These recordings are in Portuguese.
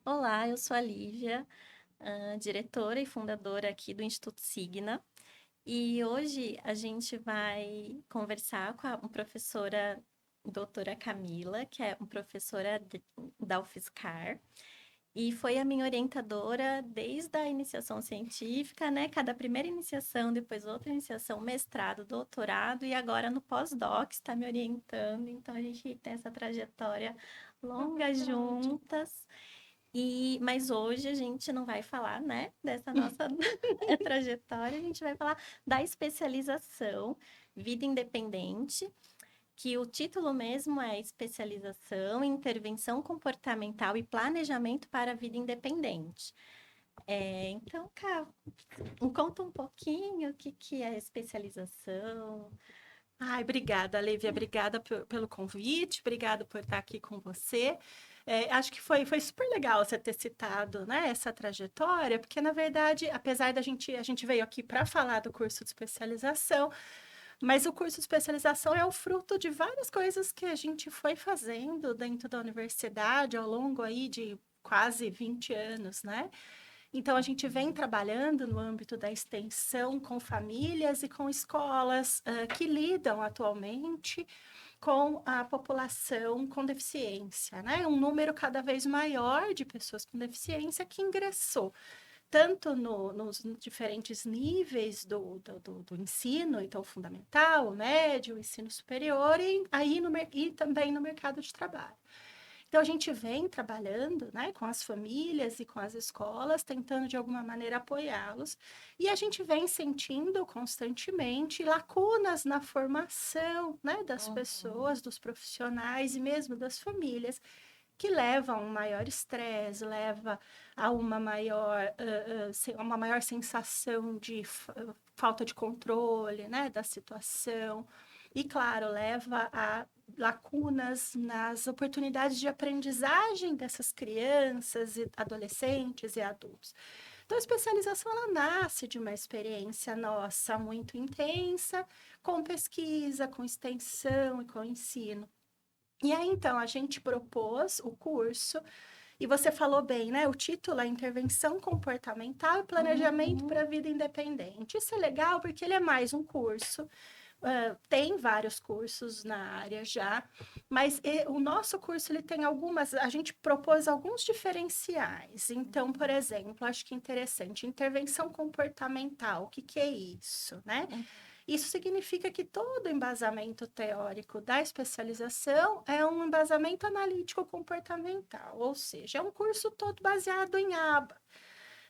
Olá, eu sou a Lívia, diretora e fundadora aqui do Instituto Signa. E hoje a gente vai conversar com a professora doutora Camila, que é uma professora da UFSCar, e foi a minha orientadora desde a iniciação científica, né? Cada primeira iniciação, depois outra iniciação, mestrado, doutorado, e agora no pós-doc está me orientando. Então a gente tem essa trajetória É longa verdade. juntas. Mas hoje a gente não vai falar, né, dessa nossa trajetória, a gente vai falar da especialização Vida Independente, que o título mesmo é Especialização em Intervenção Comportamental e Planejamento para a Vida Independente. Então, Cá, conta um pouquinho o que, que é especialização. Ai, obrigada, Lívia. Obrigada pelo convite, obrigada por estar aqui com você. Acho que foi super legal você ter citado, né, essa trajetória, porque, na verdade, apesar a gente veio aqui para falar do curso de especialização, mas o curso de especialização é o fruto de várias coisas que a gente foi fazendo dentro da universidade ao longo aí de quase 20 anos, né? Então, a gente vem trabalhando no âmbito da extensão com famílias e com escolas que lidam atualmente com a população com deficiência, né? Um número cada vez maior de pessoas com deficiência que ingressou tanto nos diferentes níveis do ensino, então fundamental, médio, ensino superior, e também no mercado de trabalho. Então, a gente vem trabalhando, né, com as famílias e com as escolas, tentando de alguma maneira apoiá-los, e a gente vem sentindo constantemente lacunas na formação, né, das Uhum. pessoas, dos profissionais e mesmo das famílias, que leva a um maior estresse, leva a uma maior sensação de falta de controle, né, da situação. E, claro, leva a lacunas nas oportunidades de aprendizagem dessas crianças, e adolescentes e adultos. Então, a especialização ela nasce de uma experiência nossa muito intensa, com pesquisa, com extensão e com ensino. E aí, então, a gente propôs o curso, e você falou bem, né? O título é Intervenção Comportamental e Planejamento para Uhum. a Vida Independente. Isso é legal porque ele é mais um curso, tem vários cursos na área já, mas o nosso curso ele tem a gente propôs alguns diferenciais. Então, por exemplo, acho que interessante, intervenção comportamental, o que que é isso, né? Uhum. Isso significa que todo embasamento teórico da especialização é um embasamento analítico comportamental, ou seja, é um curso todo baseado em ABA.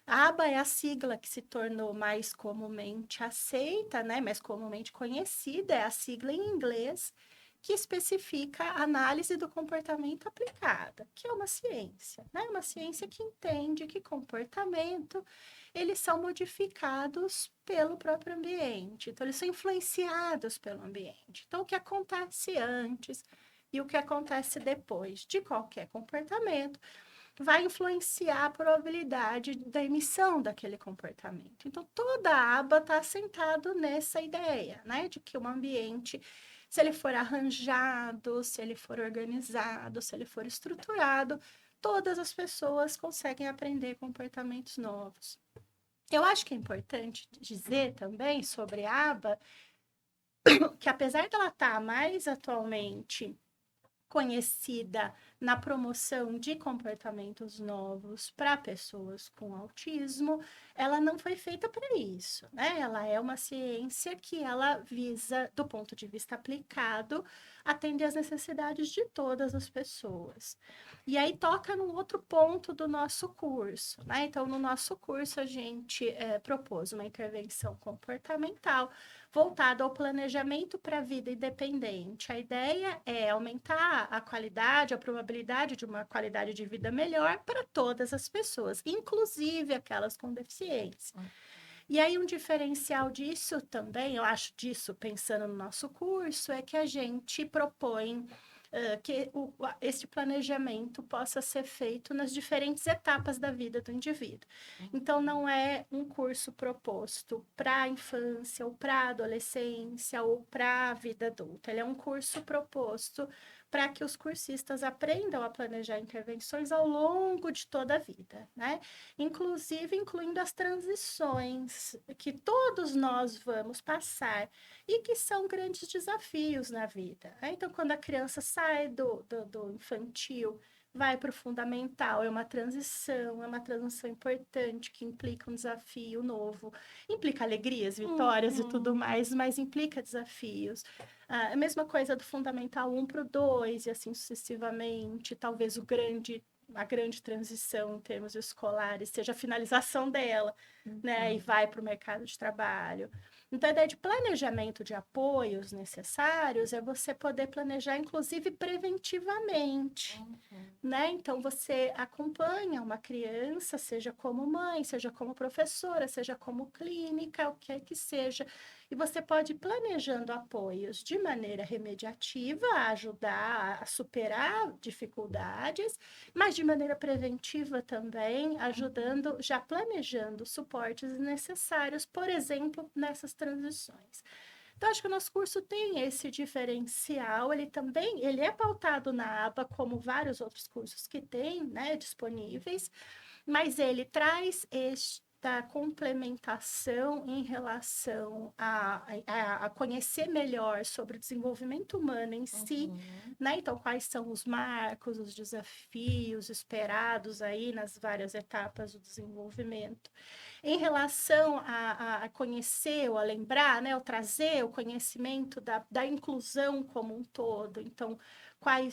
A ABA é a sigla que se tornou mais comumente aceita, né, mais comumente conhecida, é a sigla em inglês que especifica a análise do comportamento aplicada, que é uma ciência, né? Uma ciência que entende que comportamento eles são modificados pelo próprio ambiente, então eles são influenciados pelo ambiente. Então o que acontece antes e o que acontece depois de qualquer comportamento vai influenciar a probabilidade da emissão daquele comportamento. Então, toda a aba está assentado nessa ideia, né, de que o ambiente, se ele for arranjado, se ele for organizado, se ele for estruturado, todas as pessoas conseguem aprender comportamentos novos. Eu acho que é importante dizer também sobre a aba que apesar dela estar mais atualmente conhecida na promoção de comportamentos novos para pessoas com autismo, ela não foi feita para isso, né? Ela é uma ciência que ela visa, do ponto de vista aplicado, atender às necessidades de todas as pessoas. E aí toca num outro ponto do nosso curso, né? Então, no nosso curso, a gente propôs uma intervenção comportamental voltado ao planejamento para a vida independente. A ideia é aumentar a qualidade, a probabilidade de uma qualidade de vida melhor para todas as pessoas, inclusive aquelas com deficiência. E aí, um diferencial disso também, eu acho disso, pensando no nosso curso, é que a gente propõe que esse planejamento possa ser feito nas diferentes etapas da vida do indivíduo. Então, não é um curso proposto para a infância, ou para a adolescência, ou para a vida adulta. Ele é um curso proposto para que os cursistas aprendam a planejar intervenções ao longo de toda a vida, né? Inclusive incluindo as transições que todos nós vamos passar e que são grandes desafios na vida, né? Então, quando a criança sai do infantil, vai para o fundamental, é uma transição importante que implica um desafio novo, implica alegrias, vitórias e tudo mais, mas implica desafios. A mesma coisa do Fundamental 1 para o 2, e assim sucessivamente. Talvez a grande transição em termos escolares seja a finalização dela, né? E vai para o mercado de trabalho. Então, a ideia de planejamento de apoios necessários é você poder planejar, inclusive, preventivamente, né? Então, você acompanha uma criança, seja como mãe, seja como professora, seja como clínica, o que é que seja, e você pode ir planejando apoios de maneira remediativa, a ajudar a superar dificuldades, mas de maneira preventiva também, ajudando, já planejando suportes necessários, por exemplo, nessas transições. Então, acho que o nosso curso tem esse diferencial, ele é pautado na aba, como vários outros cursos que tem, né, disponíveis, mas ele traz esta complementação em relação a conhecer melhor sobre o desenvolvimento humano em si, né? Então, quais são os marcos, os desafios esperados aí nas várias etapas do desenvolvimento. Em relação a conhecer ou a lembrar, né? Ou trazer o conhecimento da inclusão como um todo. Então,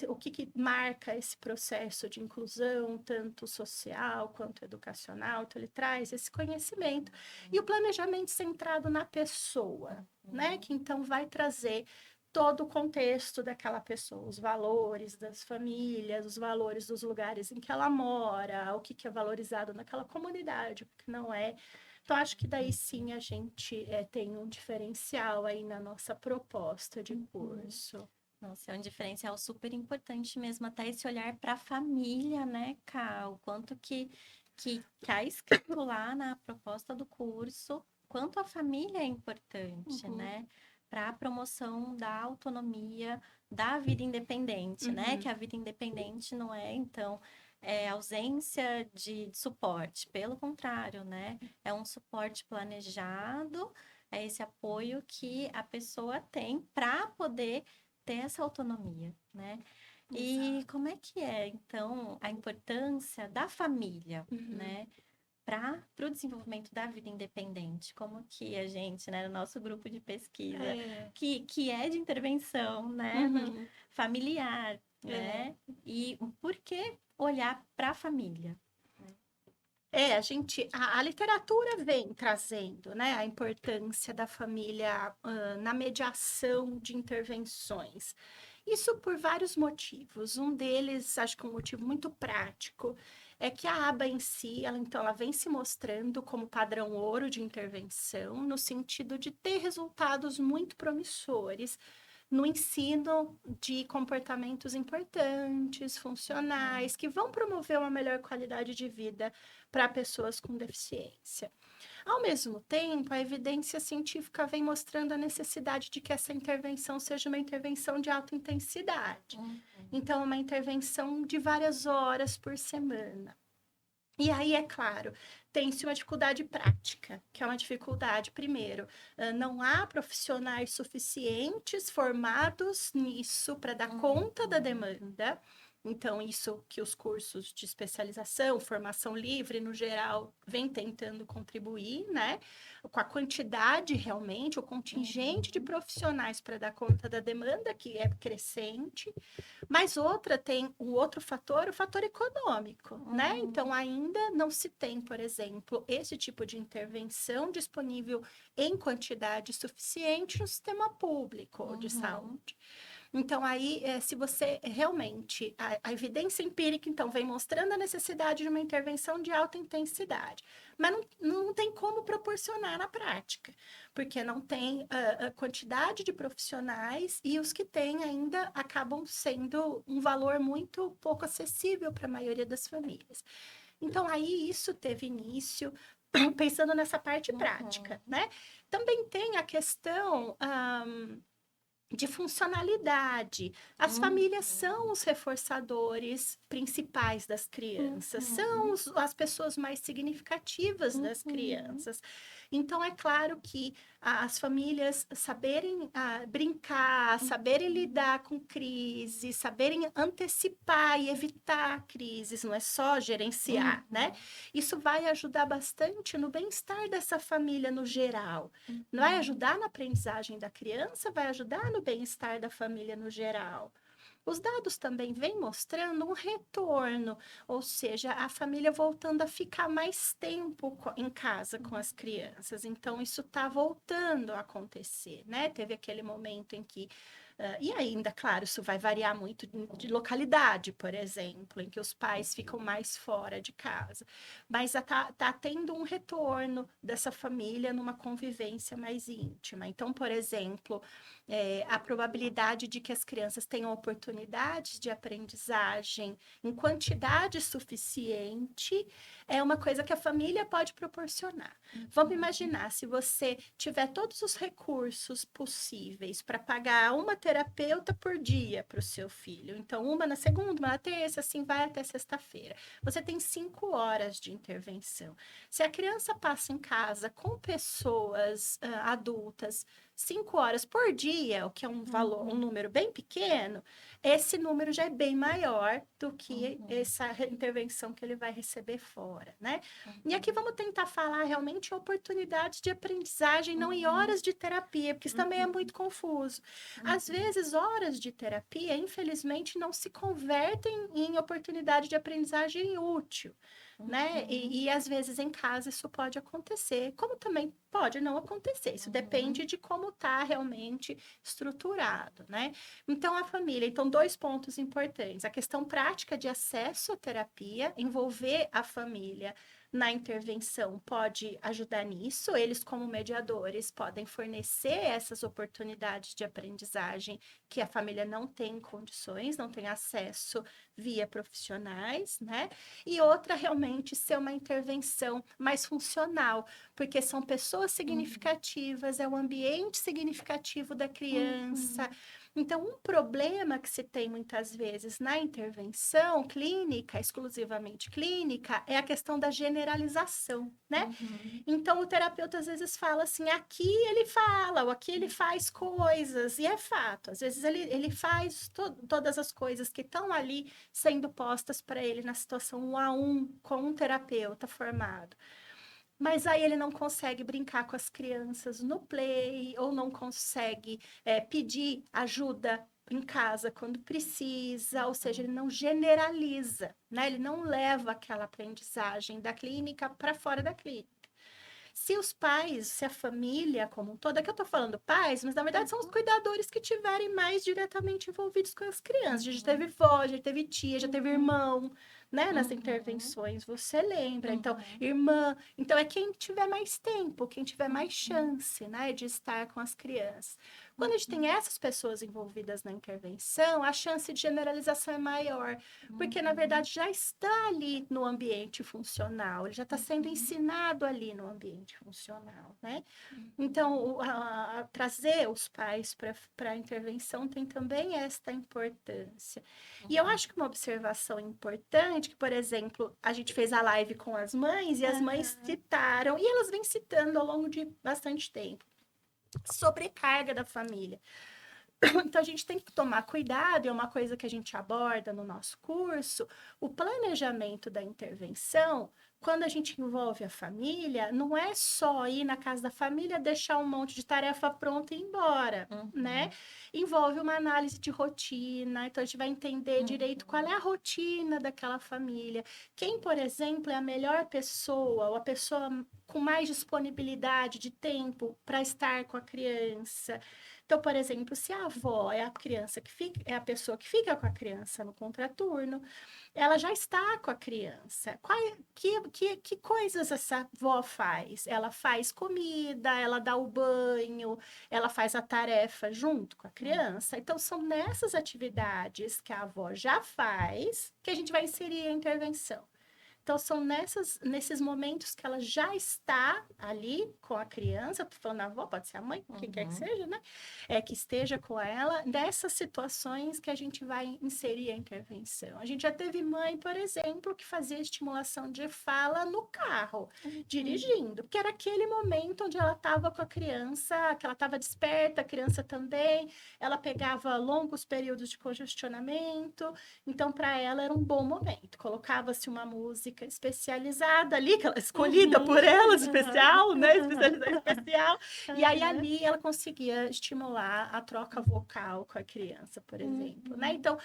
o que marca esse processo de inclusão, tanto social quanto educacional. Então, ele traz esse conhecimento e o planejamento centrado na pessoa, né? Que então vai trazer todo o contexto daquela pessoa, os valores das famílias, os valores dos lugares em que ela mora, o que é valorizado naquela comunidade, o que não é. Então, acho que daí sim a gente tem um diferencial aí na nossa proposta de curso. Nossa, é um diferencial super importante mesmo, até esse olhar para a família, né, Ká? O quanto que tá escrito lá na proposta do curso, quanto a família é importante, né? Para a promoção da autonomia da vida independente, né? Que a vida independente não é, então, ausência de suporte, pelo contrário, né? É um suporte planejado, é esse apoio que a pessoa tem para poder ter essa autonomia, né? E como é que é, então, a importância da família, né? Para o desenvolvimento da vida independente? Como que a gente, né, no nosso grupo de pesquisa, que é de intervenção, né? Familiar, né? E por que olhar para a família? A literatura vem trazendo, né, a importância da família na mediação de intervenções. Isso por vários motivos. Um deles, acho que um motivo muito prático, é que a aba em si, ela vem se mostrando como padrão ouro de intervenção, no sentido de ter resultados muito promissores no ensino de comportamentos importantes, funcionais, que vão promover uma melhor qualidade de vida para pessoas com deficiência. Ao mesmo tempo, a evidência científica vem mostrando a necessidade de que essa intervenção seja uma intervenção de alta intensidade. Então, uma intervenção de várias horas por semana. E aí, é claro, tem-se uma dificuldade prática, que é uma dificuldade, primeiro, não há profissionais suficientes formados nisso para dar conta da demanda. Então, isso que os cursos de especialização, formação livre, no geral, vem tentando contribuir, né? Com a quantidade, realmente, o contingente de profissionais para dar conta da demanda, que é crescente. Mas tem o outro fator, o fator econômico, né? Então, ainda não se tem, por exemplo, esse tipo de intervenção disponível em quantidade suficiente no sistema público de saúde. Então, aí, se você realmente... A evidência empírica, então, vem mostrando a necessidade de uma intervenção de alta intensidade. Mas não tem como proporcionar na prática, porque não tem a quantidade de profissionais e os que têm ainda acabam sendo um valor muito pouco acessível para a maioria das famílias. Então, aí, isso teve início pensando nessa parte prática, né? Também tem a questão... de funcionalidade. As famílias são os reforçadores principais das crianças, são as pessoas mais significativas das crianças. Então, é claro que as famílias saberem brincar, saberem lidar com crise, saberem antecipar e evitar crises, não é só gerenciar, né? Isso vai ajudar bastante no bem-estar dessa família no geral. Vai ajudar na aprendizagem da criança, vai ajudar no bem-estar da família no geral. Os dados também vêm mostrando um retorno, ou seja, a família voltando a ficar mais tempo em casa com as crianças. Então, isso está voltando a acontecer, né? Teve aquele momento em que e ainda, claro, isso vai variar muito de localidade, por exemplo, em que os pais ficam mais fora de casa. Mas tá tendo um retorno dessa família numa convivência mais íntima. Então, por exemplo, a probabilidade de que as crianças tenham oportunidades de aprendizagem em quantidade suficiente é uma coisa que a família pode proporcionar. Vamos imaginar, se você tiver todos os recursos possíveis para pagar uma terapeuta por dia para o seu filho, então uma na segunda, uma na terça, assim vai até sexta-feira. Você tem 5 horas de intervenção. Se a criança passa em casa com pessoas adultas 5 horas por dia, o que é um valor, um número bem pequeno, esse número já é bem maior do que essa intervenção que ele vai receber fora, né? E aqui vamos tentar falar realmente em oportunidades de aprendizagem, não em horas de terapia, porque isso também é muito confuso. Às vezes, horas de terapia, infelizmente, não se convertem em oportunidade de aprendizagem útil, né? E às vezes em casa isso pode acontecer, como também pode não acontecer. Isso depende de como está realmente estruturado, né? Então, a família. Então, 2 pontos importantes. A questão prática de acesso à terapia, envolver a família na intervenção pode ajudar nisso. Eles, como mediadores, podem fornecer essas oportunidades de aprendizagem que a família não tem condições, não tem acesso via profissionais, né? E outra, realmente, ser uma intervenção mais funcional, porque são pessoas significativas, é o ambiente significativo da criança. Então, um problema que se tem muitas vezes na intervenção clínica, exclusivamente clínica, é a questão da generalização, né? Então, o terapeuta às vezes fala assim: aqui ele fala, ou aqui ele faz coisas, e é fato, às vezes ele faz todas as coisas que estão ali sendo postas para ele na situação 1 a 1 com um terapeuta formado. Mas aí ele não consegue brincar com as crianças no play, ou não consegue pedir ajuda em casa quando precisa, ou seja, ele não generaliza, né? Ele não leva aquela aprendizagem da clínica para fora da clínica. Se os pais, se a família como um todo, é que eu tô falando pais, mas na verdade são os cuidadores que tiverem mais diretamente envolvidos com as crianças. A gente teve vó, já teve tia, já teve irmão, né? Nas intervenções, você lembra. Então, irmã. Então, é quem tiver mais tempo, quem tiver mais chance, né? De estar com as crianças. Quando a gente tem essas pessoas envolvidas na intervenção, a chance de generalização é maior, porque na verdade já está ali no ambiente funcional, ele já está sendo ensinado ali no ambiente funcional, né? Então, trazer os pais para a intervenção tem também esta importância. E eu acho que uma observação importante, que, por exemplo, a gente fez a live com as mães, e as mães citaram, e elas vêm citando ao longo de bastante tempo, sobrecarga da família. Então, a gente tem que tomar cuidado, é uma coisa que a gente aborda no nosso curso, o planejamento da intervenção, quando a gente envolve a família, não é só ir na casa da família, deixar um monte de tarefa pronta e ir embora, né? Envolve uma análise de rotina, então a gente vai entender direito qual é a rotina daquela família. Quem, por exemplo, é a melhor pessoa, ou a pessoa com mais disponibilidade de tempo para estar com a criança. Então, por exemplo, se a avó é a criança que fica, é a pessoa que fica com a criança no contraturno, ela já está com a criança. Que coisas essa avó faz? Ela faz comida, ela dá o banho, ela faz a tarefa junto com a criança. Então, são nessas atividades que a avó já faz que a gente vai inserir a intervenção. Então, são nesses momentos que ela já está ali com a criança, tô falando a avó, pode ser a mãe, quem quer que seja, né? Que esteja com ela, nessas situações que a gente vai inserir a intervenção. A gente já teve mãe, por exemplo, que fazia estimulação de fala no carro, dirigindo, porque era aquele momento onde ela estava com a criança, que ela estava desperta, a criança também, ela pegava longos períodos de congestionamento, então para ela era um bom momento. Colocava-se uma música especializada ali, que ela, escolhida por ela, especial, né? Especializada especial. E aí ali ela conseguia estimular a troca vocal com a criança, por exemplo, né? Então,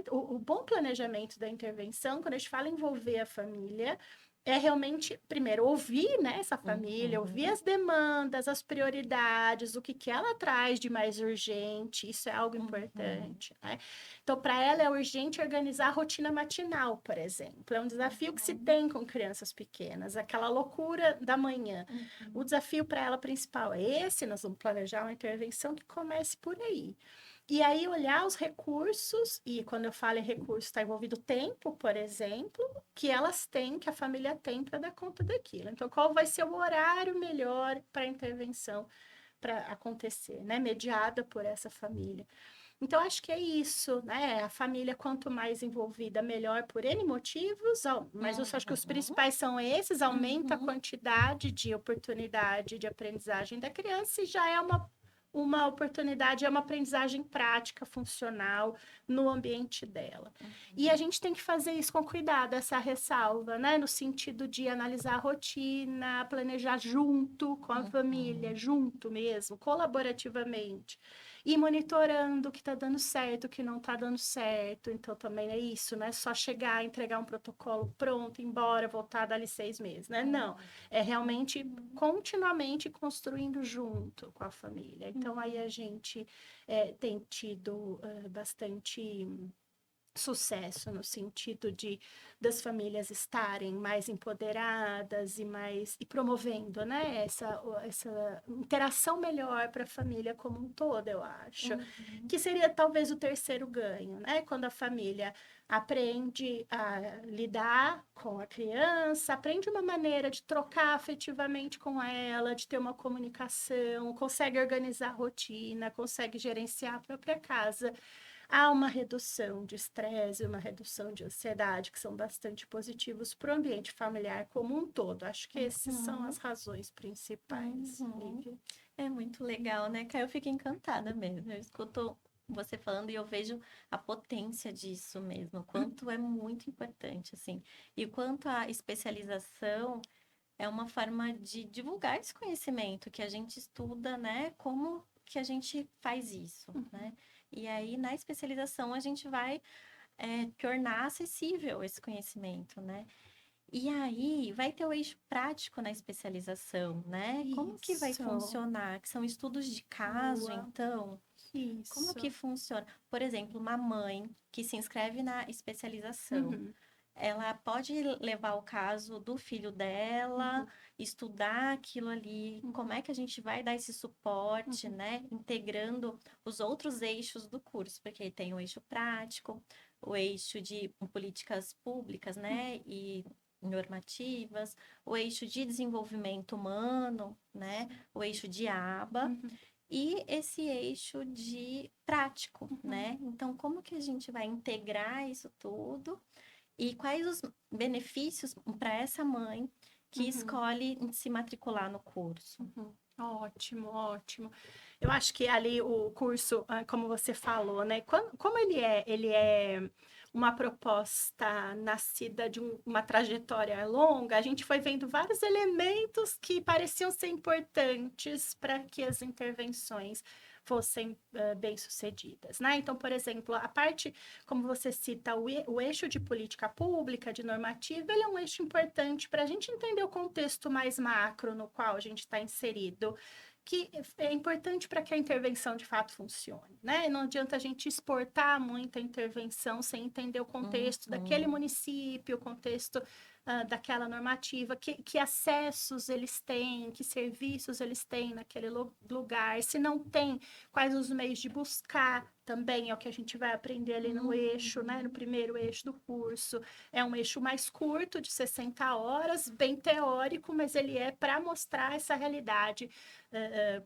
o bom planejamento da intervenção, quando a gente fala em envolver a família, é realmente, primeiro, ouvir, né, essa família, ouvir as demandas, as prioridades, o que ela traz de mais urgente, isso é algo importante, né? Então, para ela é urgente organizar a rotina matinal, por exemplo. É um desafio que se tem com crianças pequenas, aquela loucura da manhã. O desafio para ela principal é esse, nós vamos planejar uma intervenção que comece por aí. E aí, olhar os recursos, e quando eu falo em recurso, está envolvido tempo, por exemplo, que elas têm, que a família tem para dar conta daquilo. Então, qual vai ser o horário melhor para a intervenção para acontecer, né? Mediada por essa família. Então, acho que é isso, né? A família, quanto mais envolvida, melhor por N motivos, mas eu acho que os principais são esses, aumenta a quantidade de oportunidade de aprendizagem da criança e já é uma oportunidade, é uma aprendizagem prática, funcional no ambiente dela. E a gente tem que fazer isso com cuidado, essa ressalva, né? No sentido de analisar a rotina, planejar junto com a família, junto mesmo, colaborativamente. E monitorando o que está dando certo, o que não está dando certo. Então, também é isso, não é só chegar, entregar um protocolo pronto, ir embora, voltar dali 6 meses, né? Não, é realmente continuamente construindo junto com a família. Então, aí a gente tem tido bastante sucesso no sentido de das famílias estarem mais empoderadas e promovendo, né, essa interação melhor para a família como um todo, eu acho, que seria talvez o terceiro ganho, né, quando a família aprende a lidar com a criança, aprende uma maneira de trocar afetivamente com ela, de ter uma comunicação, consegue organizar a rotina, consegue gerenciar a própria casa. Há uma redução de estresse, uma redução de ansiedade, que são bastante positivos para o ambiente familiar como um todo. Acho que essas são as razões principais, Lívia. É muito legal, né, Caio? Eu fico encantada mesmo. Eu escuto você falando e eu vejo a potência disso mesmo, o quanto é muito importante, assim. E o quanto a especialização é uma forma de divulgar esse conhecimento que a gente estuda, né? Como que a gente faz isso, né? E aí, na especialização, a gente vai tornar acessível esse conhecimento, né? E aí, vai ter o eixo prático na especialização, né? Como que vai Isso. funcionar? Que são estudos de caso, Boa. então. Como Isso. que funciona? Por exemplo, uma mãe que se inscreve na especialização, ela pode levar o caso do filho dela, estudar aquilo ali, como é que a gente vai dar esse suporte, né? Integrando os outros eixos do curso, porque tem o eixo prático, o eixo de políticas públicas, né? E normativas, o eixo de desenvolvimento humano, né? O eixo de aba. E esse eixo de prático, né? Então, como que a gente vai integrar isso tudo? E quais os benefícios para essa mãe que escolhe se matricular no curso? Ótimo, ótimo. Eu acho que ali o curso, como você falou, né? Como ele é uma proposta nascida de uma trajetória longa, a gente foi vendo vários elementos que pareciam ser importantes para que as intervenções fossem bem-sucedidas, né? Então, por exemplo, a parte, como você cita, o eixo de política pública, de normativa, ele é um eixo importante para a gente entender o contexto mais macro no qual a gente está inserido, que é importante para que a intervenção de fato funcione, né? Não adianta a gente exportar muita intervenção sem entender o contexto daquele município, o contexto daquela normativa, que acessos eles têm, que serviços eles têm naquele lugar, se não tem, quais os meios de buscar também, é o que a gente vai aprender ali no eixo, né, no primeiro eixo do curso. É um eixo mais curto, de 60 horas, bem teórico, mas ele é para mostrar essa realidade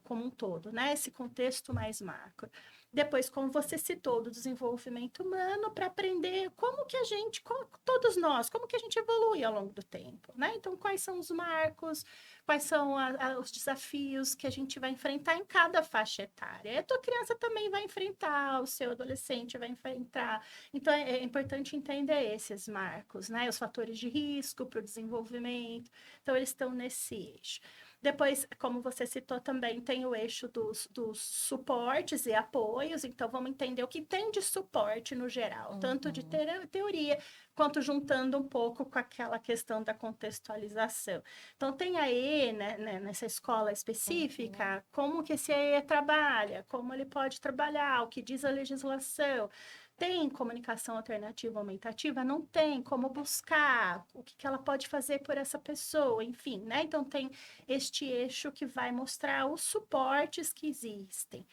como um todo, né, esse contexto mais macro. Depois, como você citou, do desenvolvimento humano, para aprender como que a gente, todos nós, como que a gente evolui ao longo do tempo, né? Então, quais são os marcos, quais são os desafios que a gente vai enfrentar em cada faixa etária. E a tua criança também vai enfrentar, o seu adolescente vai enfrentar. Então, é importante entender esses marcos, né? Os fatores de risco para o desenvolvimento. Então, eles estão nesse eixo. Depois, como você citou também, tem o eixo dos suportes e apoios, então vamos entender o que tem de suporte no geral, tanto de teoria, quanto juntando um pouco com aquela questão da contextualização. Então, tem aí, né, nessa escola específica, como que esse EE trabalha, como ele pode trabalhar, o que diz a legislação. Tem comunicação alternativa aumentativa? Não tem. Como buscar? O que ela pode fazer por essa pessoa? Enfim, né? Então, tem este eixo que vai mostrar os suportes que existem.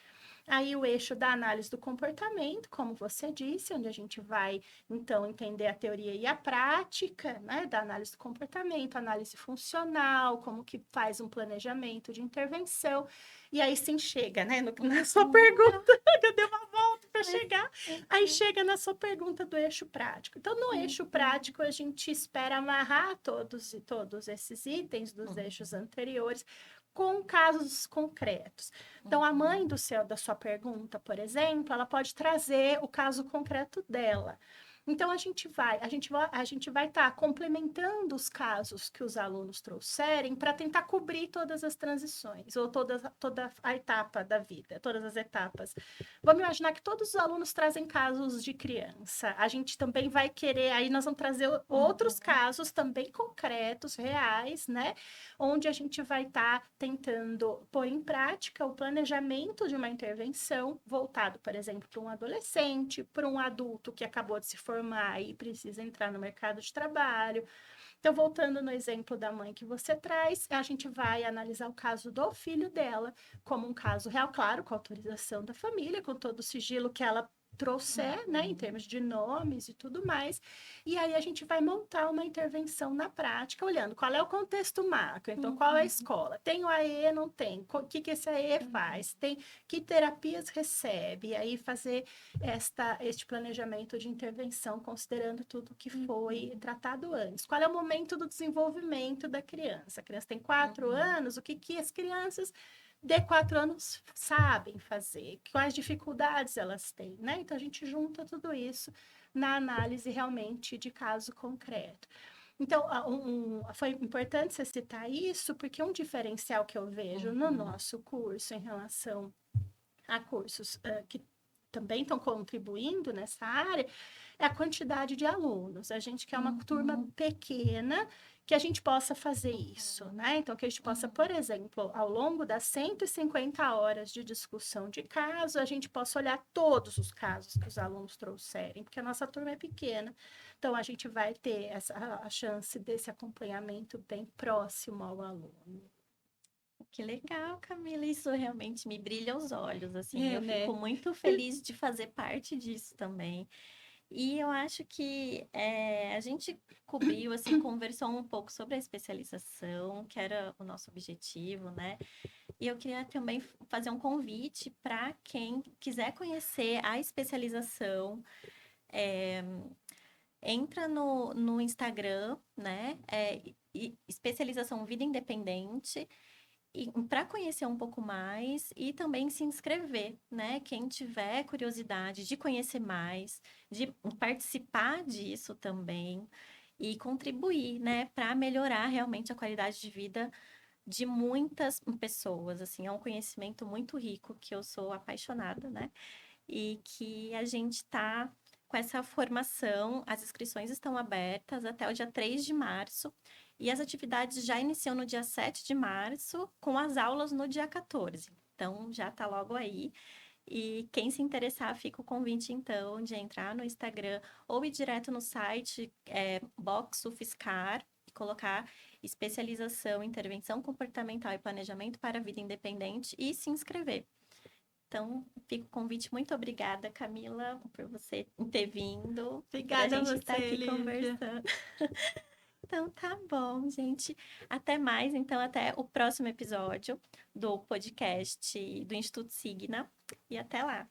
Aí o eixo da análise do comportamento, como você disse, onde a gente vai, então, entender a teoria e a prática, né, da análise do comportamento, análise funcional, como que faz um planejamento de intervenção, e aí sim chega, né, na sua pergunta, eu dei uma volta para chegar, aí chega na sua pergunta do eixo prático. Então, no eixo prático, a gente espera amarrar todos esses itens dos eixos anteriores, com casos concretos. Então, a mãe da sua pergunta, por exemplo, ela pode trazer o caso concreto dela. Então, a gente vai estar complementando os casos que os alunos trouxerem para tentar cobrir todas as transições, ou toda a etapa da vida, todas as etapas. Vamos imaginar que todos os alunos trazem casos de criança. A gente também vai querer, aí nós vamos trazer outros casos também concretos, reais, né? Onde a gente vai estar tentando pôr em prática o planejamento de uma intervenção voltado, por exemplo, para um adolescente, para um adulto que acabou de se formar e precisa entrar no mercado de trabalho. Então, voltando no exemplo da mãe que você traz, a gente vai analisar o caso do filho dela como um caso real, claro, com autorização da família, com todo o sigilo que ela trouxer, né, em termos de nomes e tudo mais. E aí a gente vai montar uma intervenção na prática, olhando qual é o contexto macro. Então, qual é a escola? Tem o AE, não tem? O que esse AE faz? Tem que terapias recebe? E aí fazer este planejamento de intervenção, considerando tudo que foi tratado antes. Qual é o momento do desenvolvimento da criança? A criança tem 4 anos, o que as crianças de 4 anos sabem fazer, quais dificuldades elas têm, né? Então, a gente junta tudo isso na análise realmente de caso concreto. Então, foi importante você citar isso, porque um diferencial que eu vejo no nosso curso em relação a cursos que também estão contribuindo nessa área é a quantidade de alunos. A gente quer uma turma pequena que a gente possa fazer isso, né? Então, que a gente possa, por exemplo, ao longo das 150 horas de discussão de caso, a gente possa olhar todos os casos que os alunos trouxerem, porque a nossa turma é pequena. Então, a gente vai ter a chance desse acompanhamento bem próximo ao aluno. Que legal, Camila. Isso realmente me brilha os olhos, assim. É, Eu né? fico muito feliz de fazer parte disso também. E eu acho que a gente cobriu, assim, conversou um pouco sobre a especialização, que era o nosso objetivo, né? E eu queria também fazer um convite para quem quiser conhecer a especialização, entra no Instagram, né? Especialização Vida Independente para conhecer um pouco mais e também se inscrever, né? Quem tiver curiosidade de conhecer mais, de participar disso também e contribuir, né, para melhorar realmente a qualidade de vida de muitas pessoas, assim, é um conhecimento muito rico que eu sou apaixonada, né? E que a gente está com essa formação, as inscrições estão abertas até o dia 3 de março. E as atividades já iniciam no dia 7 de março, com as aulas no dia 14. Então, já está logo aí. E quem se interessar, fica o convite, então, de entrar no Instagram ou ir direto no site Box UFSCar, colocar especialização em intervenção comportamental e planejamento para a vida independente e se inscrever. Então, fica o convite. Muito obrigada, Camila, por você ter vindo. Obrigada a a gente estar você, aqui Lívia. conversando. Então, tá bom, gente. Até mais. Então, até o próximo episódio do podcast do Instituto Signa. E até lá.